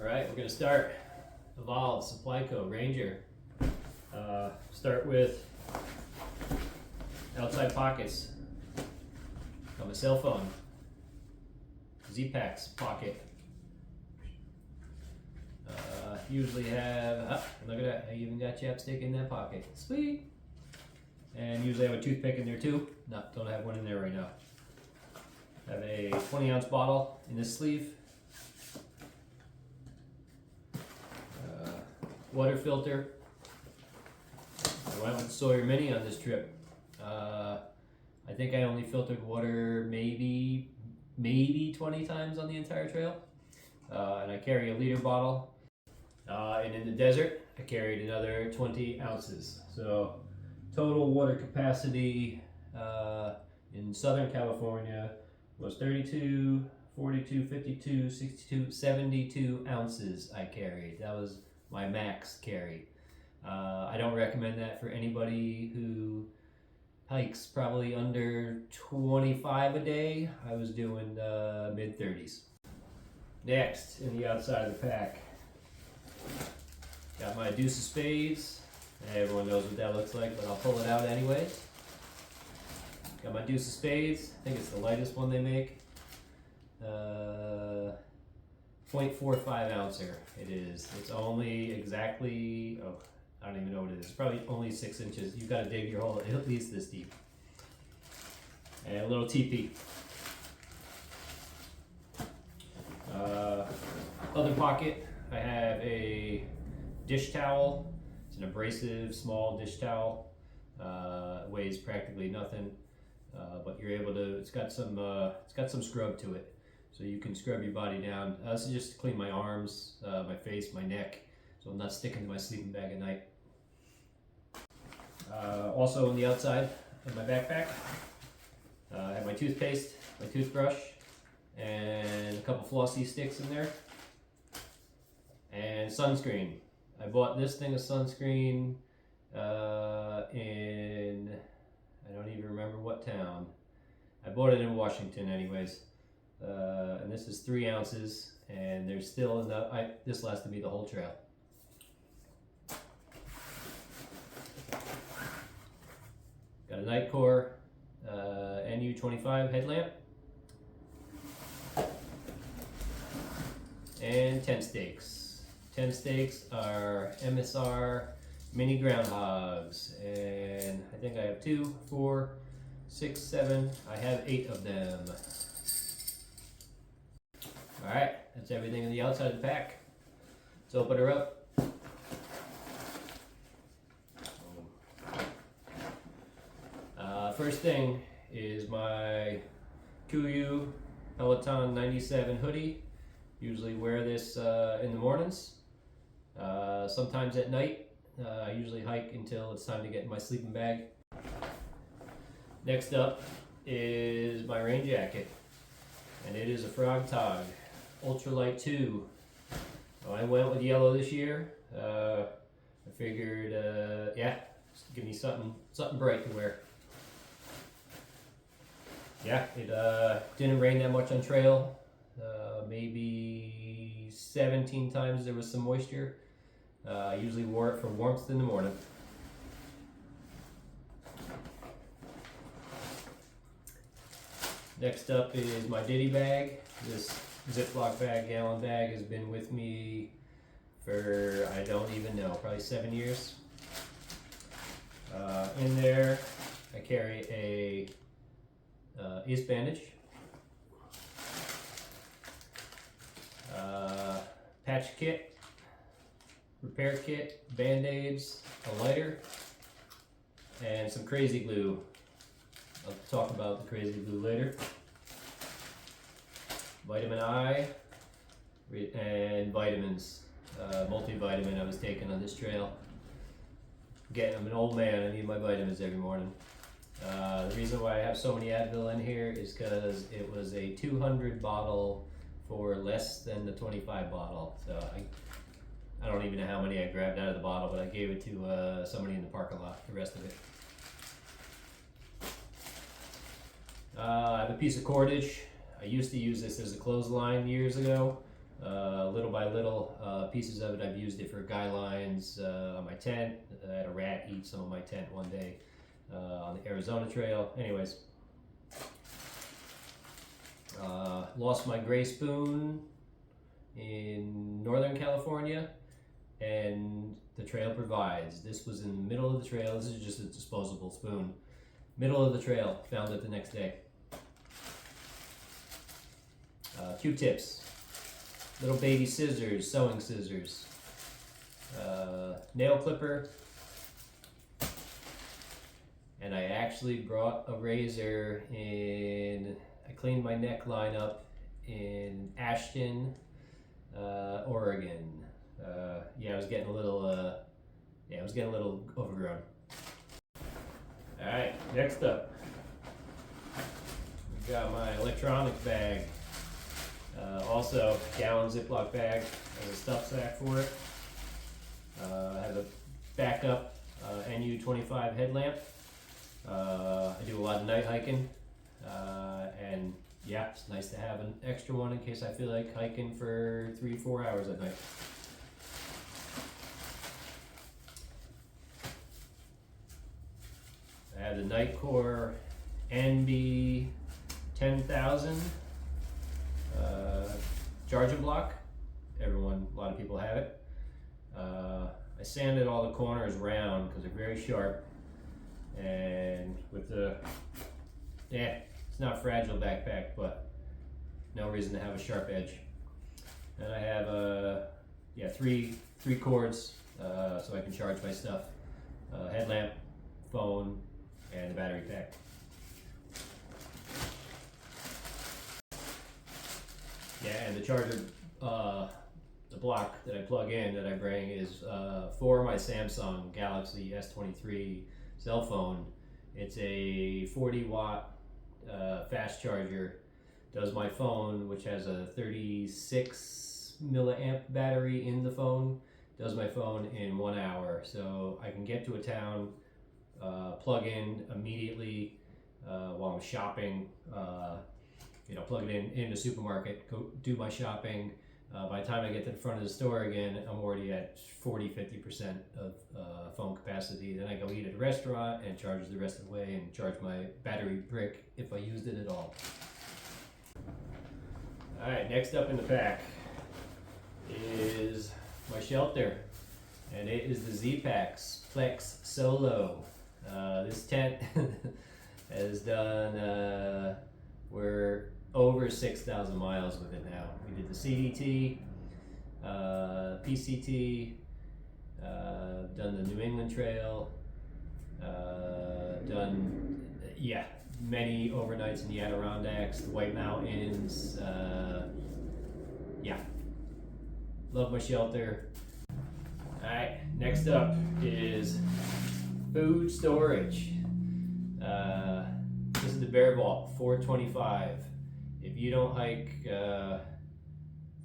Alright, we're going to start Evolve Supply Co. Ranger. Start with outside pockets of a cell phone, ZPACK's pocket. Usually have, look at that, I even got chapstick in that pocket. Sweet! And usually have a toothpick in there too. No, don't have one in there right now. Have a 20-ounce bottle in this sleeve. Water filter. I went with Sawyer Mini on this trip. I think I only filtered water maybe 20 times on the entire trail. And I carry a liter bottle. And in the desert, I carried another 20 ounces. So total water capacity in Southern California was 32, 42, 52, 62, 72 ounces I carried. That was my max carry. I don't recommend that for anybody who hikes probably under 25 a day. I was doing mid 30s. Next, in the outside of the pack, got my deuce of spades. Everyone knows what that looks like, but I'll pull it out anyways. Got my deuce of spades. I think it's the lightest one they make. 0.45 ouncer it is. It's only exactly, I don't even know what it is. It's probably only 6 inches. You've got to dig your hole at least this deep. And a little TP. Other pocket, I have a dish towel. It's an abrasive small dish towel. It weighs practically nothing, but you're able to. It's got some scrub to it, so you can scrub your body down. This is just to clean my arms, my face, my neck, so I'm not sticking to my sleeping bag at night. Also on the outside of my backpack, I have my toothpaste, my toothbrush, and a couple flossy sticks in there, and sunscreen. I bought this thing of sunscreen in, I don't even remember what town. I bought it in Washington anyways. And this is 3 ounces, and there's still enough. This lasted me the whole trail. Got a Nightcore NU25 headlamp. And 10 stakes. 10 stakes are MSR mini groundhogs, and I think I have 2, 4, 6, 7. I have 8 of them. Alright, that's everything on the outside of the pack. Let's open her up. First thing is my Kuyu Peloton 97 hoodie. Usually wear this in the mornings, sometimes at night. I usually hike until it's time to get in my sleeping bag. Next up is my rain jacket, and it is a Frog Tog Ultralight 2. I went with yellow this year. I figured, yeah, just give me something bright to wear. Yeah, it didn't rain that much on trail. Maybe 17 times there was some moisture. I usually wore it for warmth in the morning. Next up is my Ditty bag. This Ziploc bag, gallon bag, has been with me for, I don't even know, probably 7 years. In there, I carry a ace bandage, patch kit, repair kit, band-aids, a lighter, and some crazy glue. I'll talk about the crazy glue later. Vitamin I and vitamins, multivitamin I was taking on this trail. I'm an old man, I need my vitamins every morning. The reason why I have so many Advil in here is because it was a 200 bottle for less than the 25 bottle. So I don't even know how many I grabbed out of the bottle, but I gave it to somebody in the parking lot, the rest of it. I have a piece of cordage. I used to use this as a clothesline years ago. Little by little, pieces of it, I've used it for guy lines on my tent. I had a rat eat some of my tent one day on the Arizona Trail. Anyways, lost my gray spoon in Northern California, and the trail provides. This was in the middle of the trail. This is just a disposable spoon. Middle of the trail, found it the next day. Q-tips, little baby scissors, sewing scissors, nail clipper, and I actually brought a razor in. I cleaned my neckline up in Ashton, Oregon. Yeah, I was getting a little overgrown. All right, next up, we got my electronics bag. Also, gallon Ziploc bag as a stuff sack for it. I have a backup NU25 headlamp. I do a lot of night hiking, and yeah, it's nice to have an extra one in case I feel like hiking for 3-4 hours at night. I have the Nightcore NB 10,000 charging block. A lot of people have it. I sanded all the corners round because they're very sharp, and with the, it's not fragile backpack, but no reason to have a sharp edge. And I have three cords so I can charge my stuff: headlamp, phone, and a battery pack. Yeah, and the charger, the block that I plug in, that I bring, is for my Samsung Galaxy S23 cell phone. It's a 40 watt fast charger. Does my phone, which has a 36 milliamp battery in the phone, does my phone in 1 hour. So I can get to a town, plug in immediately while I'm shopping. Plug it in the supermarket, go do my shopping. By the time I get to the front of the store again, I'm already at 40-50% of phone capacity. Then I go eat at a restaurant and charge the rest of the way and charge my battery brick if I used it at all. Alright, next up in the pack is my shelter, and it is the ZPACK Flex Solo. This tent has done, we're over 6,000 miles with it now. We did the CDT, PCT, done the New England Trail, done, many overnights in the Adirondacks, the White Mountains. Love my shelter. Alright, next up is food storage. This is the Bear Vault 425. If you don't hike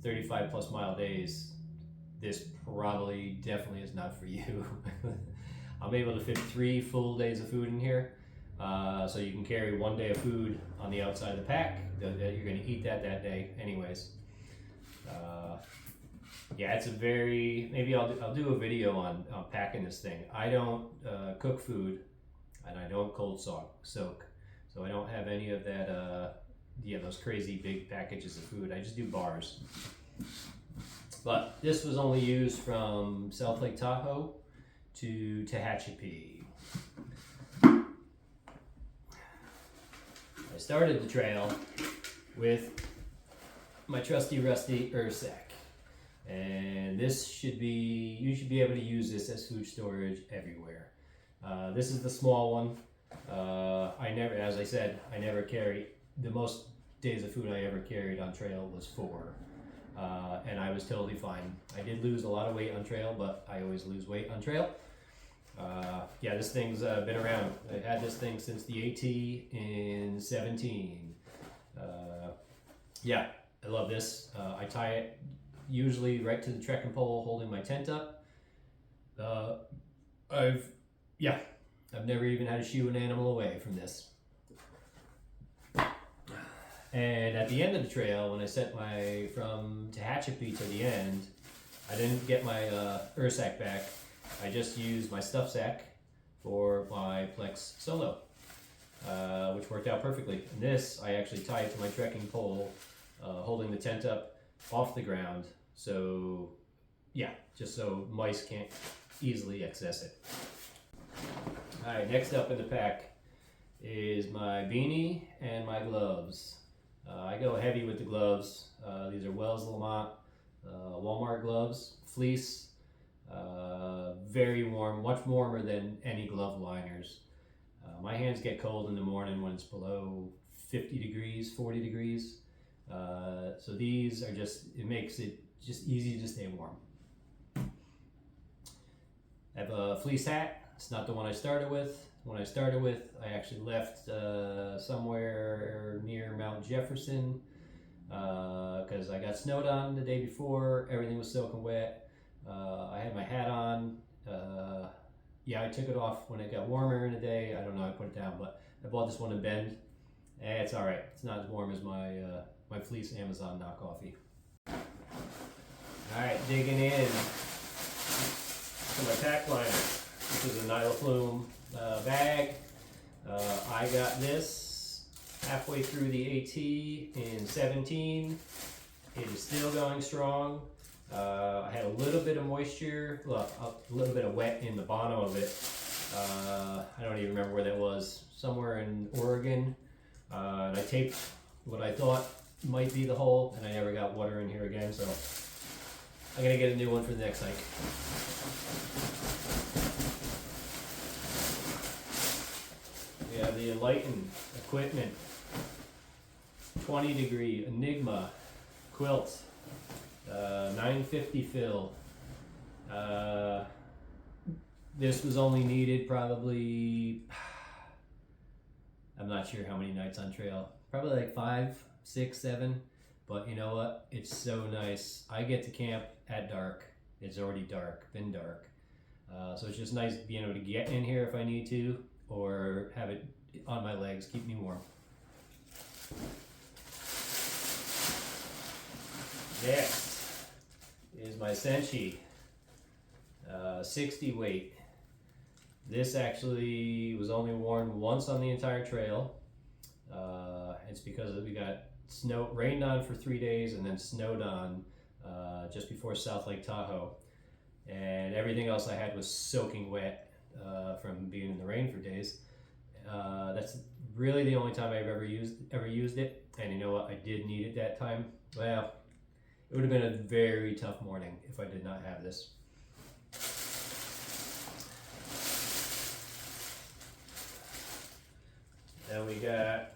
35 plus mile days, this definitely is not for you. I'm able to fit 3 full days of food in here. So you can carry 1 day of food on the outside of the pack. You're going to eat that day anyways. It's maybe I'll do a video on packing this thing. I don't cook food, and I don't cold soak. So I don't have any of that, those crazy big packages of food. I just do bars. But this was only used from South Lake Tahoe to Tehachapi. I started the trail with my trusty rusty sack, and you should be able to use this as food storage everywhere. This is the small one. As I said, I never carry. The most days of food I ever carried on trail was 4, and I was totally fine. I did lose a lot of weight on trail, but I always lose weight on trail. This thing's been around. I've had this thing since the AT in 17. I love this. I tie it usually right to the trekking pole holding my tent up. I've never even had to shoo an animal away from this. And at the end of the trail, when I sent from Tehachapi to the end, I didn't get my Ursack back. I just used my stuff sack for my Plex Solo, which worked out perfectly. And this, I actually tied to my trekking pole, holding the tent up off the ground. So yeah, just so mice can't easily access it. All right, next up in the pack is my beanie and my gloves. I go heavy with the gloves. These are Wells Lamont Walmart gloves, fleece, very warm, much warmer than any glove liners. My hands get cold in the morning when it's below 50 degrees, 40 degrees. So these are it makes it just easy to stay warm. I have a fleece hat. It's not the one I started with. When I started with, I actually left somewhere near Mount Jefferson because I got snowed on the day before. Everything was soaking wet. I had my hat on. Yeah, I took it off when it got warmer in the day. I don't know, I put it down, but I bought this one in Bend. It's all right. It's not as warm as my my fleece Amazon knockoffy. All right, digging in to my pack liner. This is a Nylaflume bag. I got this halfway through the AT in 17. It is still going strong. I had a little bit of moisture, well, a little bit of wet in the bottom of it. I don't even remember where that was, somewhere in Oregon. And I taped what I thought might be the hole, and I never got water in here again, so I'm gonna get a new one for the next hike. We have the Enlighten equipment, 20 degree Enigma quilt, 950 fill. This was only needed probably, I'm not sure how many nights on trail, probably like 5, 6, 7, but you know what, it's so nice. I get to camp at dark. It's already dark, been dark. So it's just nice being able to get in here if I need to, or have it on my legs, keep me warm. Next is my Senshi, 60 weight. This actually was only worn once on the entire trail. It's because we got rained on for 3 days and then snowed on just before South Lake Tahoe. And everything else I had was soaking wet from being in the rain for days. That's really the only time I've ever used it. And you know what? I did need it that time. Well, it would have been a very tough morning if I did not have this. Then we got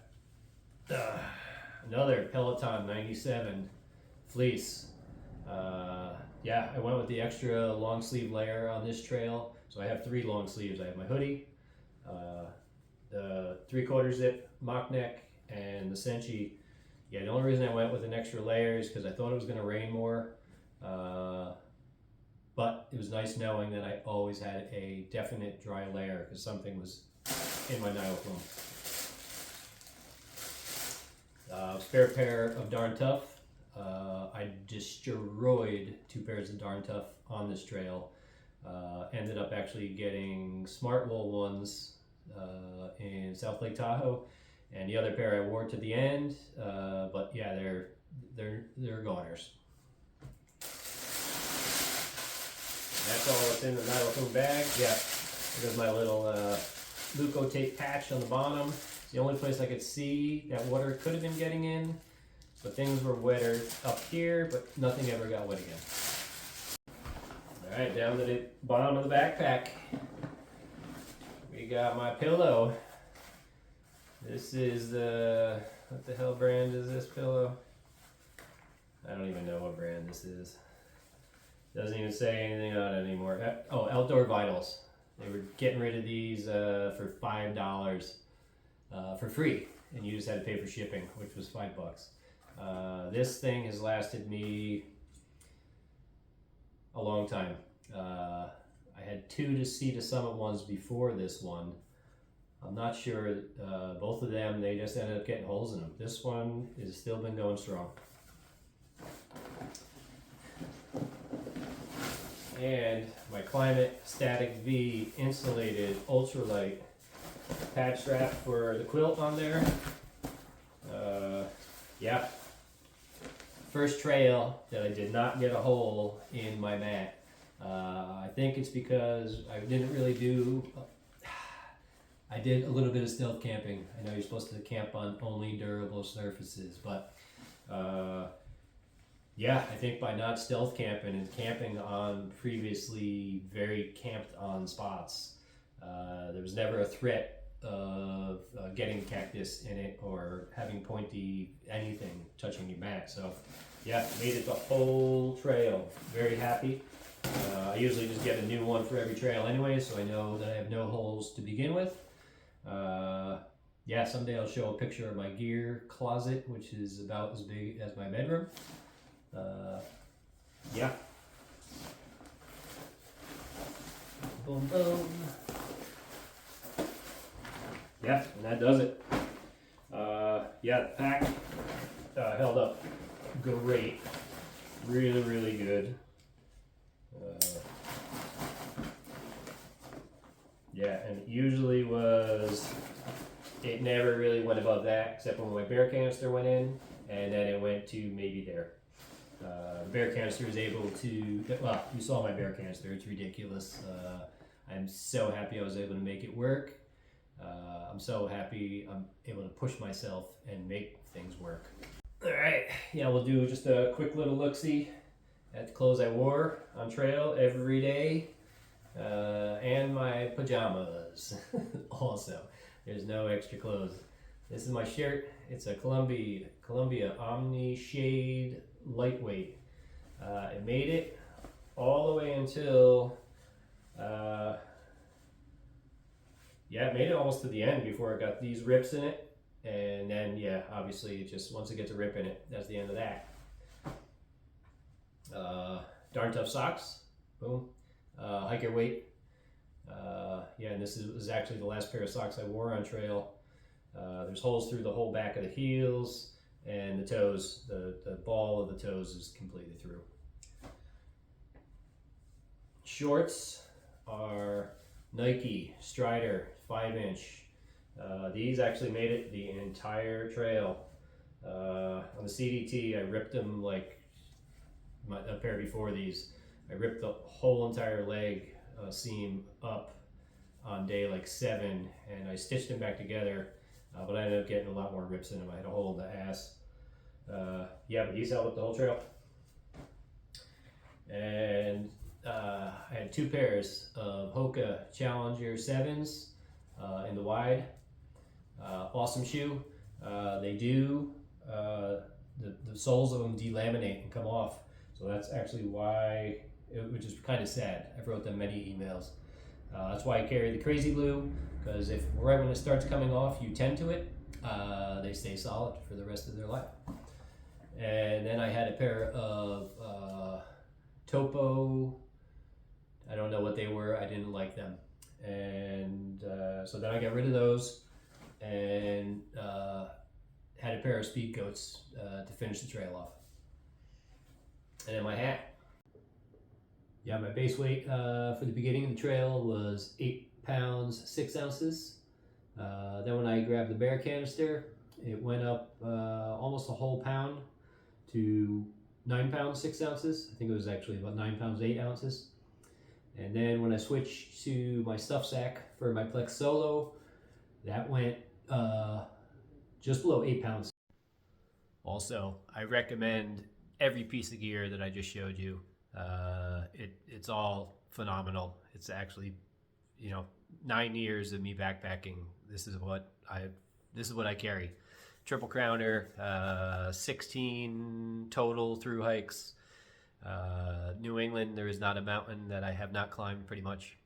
another Peloton 97 fleece. Yeah, I went with the extra long sleeve layer on this trail. So I have 3 long sleeves. I have my hoodie, the 3/4 zip mock neck, and the Senshi. Yeah, the only reason I went with an extra layer is because I thought it was going to rain more. But it was nice knowing that I always had a definite dry layer because something was in my Nylaflume. Spare pair of Darn Tough. I destroyed 2 pairs of Darn Tough on this trail. Ended up actually getting Smart Wool ones in South Lake Tahoe, and the other pair I wore to the end. But yeah, they're goners. That's all that's in the Nylaflume bag. Yeah, there's my little Leuco tape patch on the bottom. It's the only place I could see that water could have been getting in, but things were wetter up here, but nothing ever got wet again. All right, down to the bottom of the backpack. We got my pillow. This is what the hell brand is this pillow? I don't even know what brand this is. Doesn't even say anything on it anymore. Oh, Outdoor Vitals. They were getting rid of these for $5 for free, and you just had to pay for shipping, which was $5. This thing has lasted me a long time. I had 2 to Sea to Summit ones before this one. I'm not sure. Both of them, they just ended up getting holes in them. This one has still been going strong. And my Climate Static V insulated ultralight pad strap for the quilt on there. Yeah. First trail that I did not get a hole in my mat. I think it's because I didn't really do. I did a little bit of stealth camping. I know you're supposed to camp on only durable surfaces, but yeah, I think by not stealth camping and camping on previously very camped on spots, there was never a threat of getting cactus in it or having pointy anything touching your mat. So yeah, made it the whole trail. Very happy. I usually just get a new one for every trail anyway, so I know that I have no holes to begin with. Yeah, someday I'll show a picture of my gear closet, which is about as big as my bedroom. Yeah. Boom, boom. Yeah, and that does it. Yeah, the pack held up great. Really, really good. Yeah, and it usually it never really went above that, except when my bear canister went in, and then it went to maybe there. The bear canister is able to, well, you saw my bear canister, it's ridiculous. I'm so happy I was able to make it work. I'm so happy I'm able to push myself and make things work. All right, yeah, we'll do just a quick little look-see at the clothes I wore on trail every day, and my pajamas also. There's no extra clothes. This is my shirt. It's a Columbia Omni Shade Lightweight. It made it all the way until, yeah, it made it almost to the end before it got these rips in it. And then, yeah, obviously, it just, once it gets a rip in it, that's the end of that. Darn Tough socks. Boom. Hiker weight. Yeah, and this was actually the last pair of socks I wore on trail. There's holes through the whole back of the heels and the toes. The ball of the toes is completely through. Shorts are Nike Strider 5-inch. These actually made it the entire trail. On the CDT, I ripped them like a pair before these. I ripped the whole entire leg seam up on day like 7, and I stitched them back together, but I ended up getting a lot more rips in them. I had a hole in the ass. Yeah, but these held up the whole trail. And I had 2 pairs of Hoka Challenger 7s in the wide. Awesome shoe. They do, the soles of them delaminate and come off. So that's actually why, which is kind of sad. I've wrote them many emails. That's why I carry the Crazy Glue, because if right when it starts coming off, you tend to it, they stay solid for the rest of their life. And then I had a pair of Topo, I don't know what they were, I didn't like them. And so then I got rid of those and had a pair of Speed Coats to finish the trail off. And then my hat. Yeah, my base weight for the beginning of the trail was 8 pounds 6 ounces. Then when I grabbed the bear canister, it went up almost a whole pound to 9 pounds 6 ounces. I think it was actually about 9 pounds 8 ounces. And then when I switched to my stuff sack for my Plex Solo, that went just below 8 pounds. Also, I recommend every piece of gear that I just showed you. It's all phenomenal. It's actually, 9 years of me backpacking. This is what I carry. Triple Crowner, 16 total through hikes. New England, there is not a mountain that I have not climbed pretty much.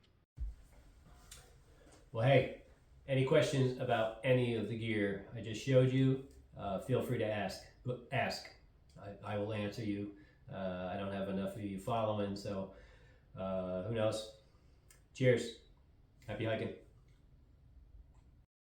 Well, hey, any questions about any of the gear I just showed you, feel free to ask. I will answer you. I don't have enough of you following, so who knows? Cheers. Happy hiking.